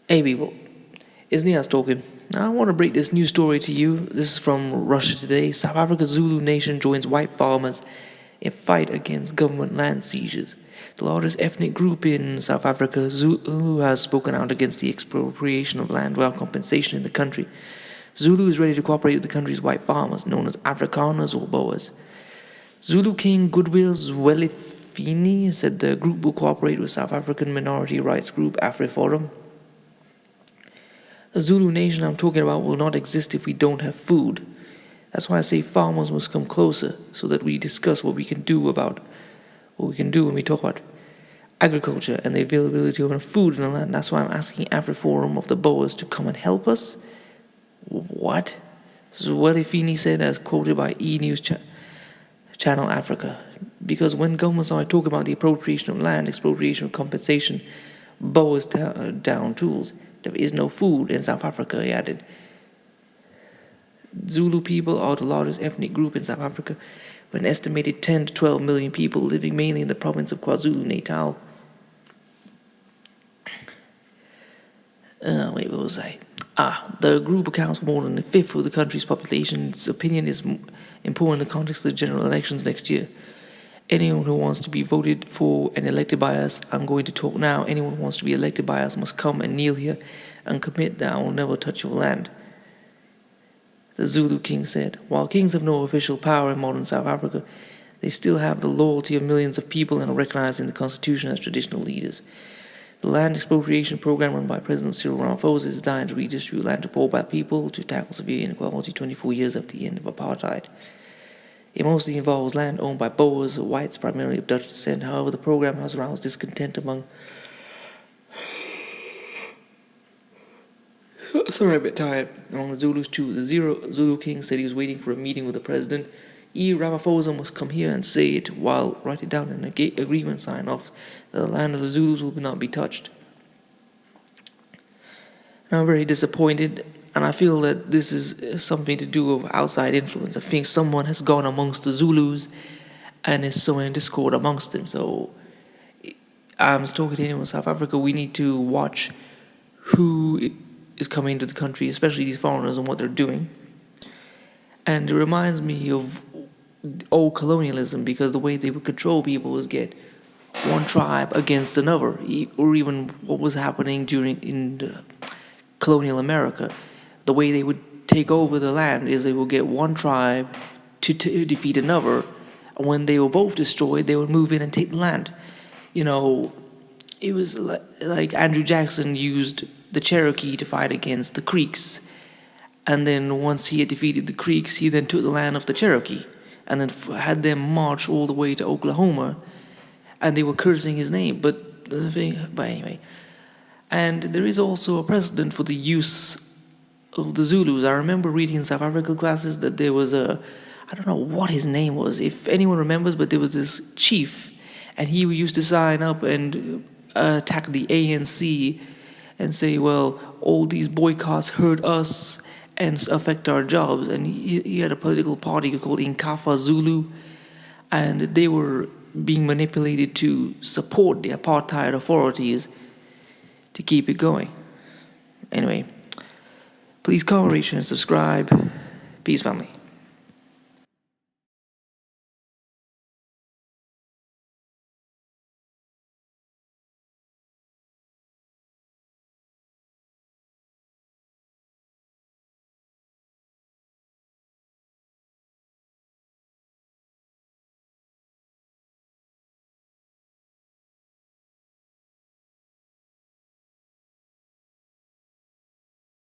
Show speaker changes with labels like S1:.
S1: Hey people, it's Niaz talking. Now I want to break this news story to you. This is from Russia Today. South Africa's Zulu nation joins white farmers in fight against government land seizures. The largest ethnic group in South Africa, Zulu, has spoken out against the expropriation of land without compensation in the country. Zulu is ready to cooperate with the country's white farmers, known as Afrikaners or Boers. Zulu King Goodwill Zwelithini said the group will cooperate with South African minority rights group AfriForum. The Zulu nation I'm talking about will not exist if we don't have food. That's why I say farmers must come closer so that we discuss what we can do when we talk about agriculture and the availability of food in the land. That's why I'm asking AfriForum of the Boers to come and help us. What? Zwelithini said, as quoted by E-News Channel Africa. Because when governments are talking about the appropriation of land, expropriation of compensation, Boers down tools. There is no food in South Africa, he added. Zulu people are the largest ethnic group in South Africa, with an estimated 10 to 12 million people living mainly in the province of KwaZulu-Natal. What was I? The group accounts for more than a fifth of the country's population. Its opinion is important in the context of the general elections next year. Anyone who wants to be voted for and elected by us, I'm going to talk now. Anyone who wants to be elected by us must come and kneel here and commit that I will never touch your land. The Zulu king said, while kings have no official power in modern South Africa, they still have the loyalty of millions of people and are recognized in the constitution as traditional leaders. The land expropriation program run by President Cyril Ramaphosa is designed to redistribute land to poor black people to tackle severe inequality 24 years after the end of apartheid. It mostly involves land owned by Boers, whites primarily of Dutch descent. However, the program has aroused discontent among... Sorry, I'm a bit tired. Among the Zulus too. The Zulu king said he was waiting for a meeting with the president. Ramaphosa must come here and say it while writing down an agreement sign off that the land of the Zulus will not be touched. And I'm very disappointed, and I feel that this is something to do with outside influence. I think someone has gone amongst the Zulus and is sowing discord amongst them. So I'm talking to anyone in South Africa. We need to watch who is coming into the country, especially these foreigners, and what they're doing. And it reminds me of old colonialism, because the way they would control people was get one tribe against another, or even what was happening in colonial America. The way they would take over the land is they would get one tribe to defeat another, and when they were both destroyed, they would move in and take the land. You know, it was like Andrew Jackson used the Cherokee to fight against the Creeks, and then once he had defeated the Creeks, he then took the land of the Cherokee, and then had them march all the way to Oklahoma, and they were cursing his name, but anyway. And there is also a precedent for the use of the Zulus. I remember reading in South Africa classes that there was I don't know what his name was, if anyone remembers, but there was this chief, and he used to sign up and attack the ANC and say, well, all these boycotts hurt us and affect our jobs. And he had a political party called Inkafa Zulu, and they were being manipulated to support the apartheid authorities to keep it going. Anyway, please comment, rate, and subscribe. Peace, family.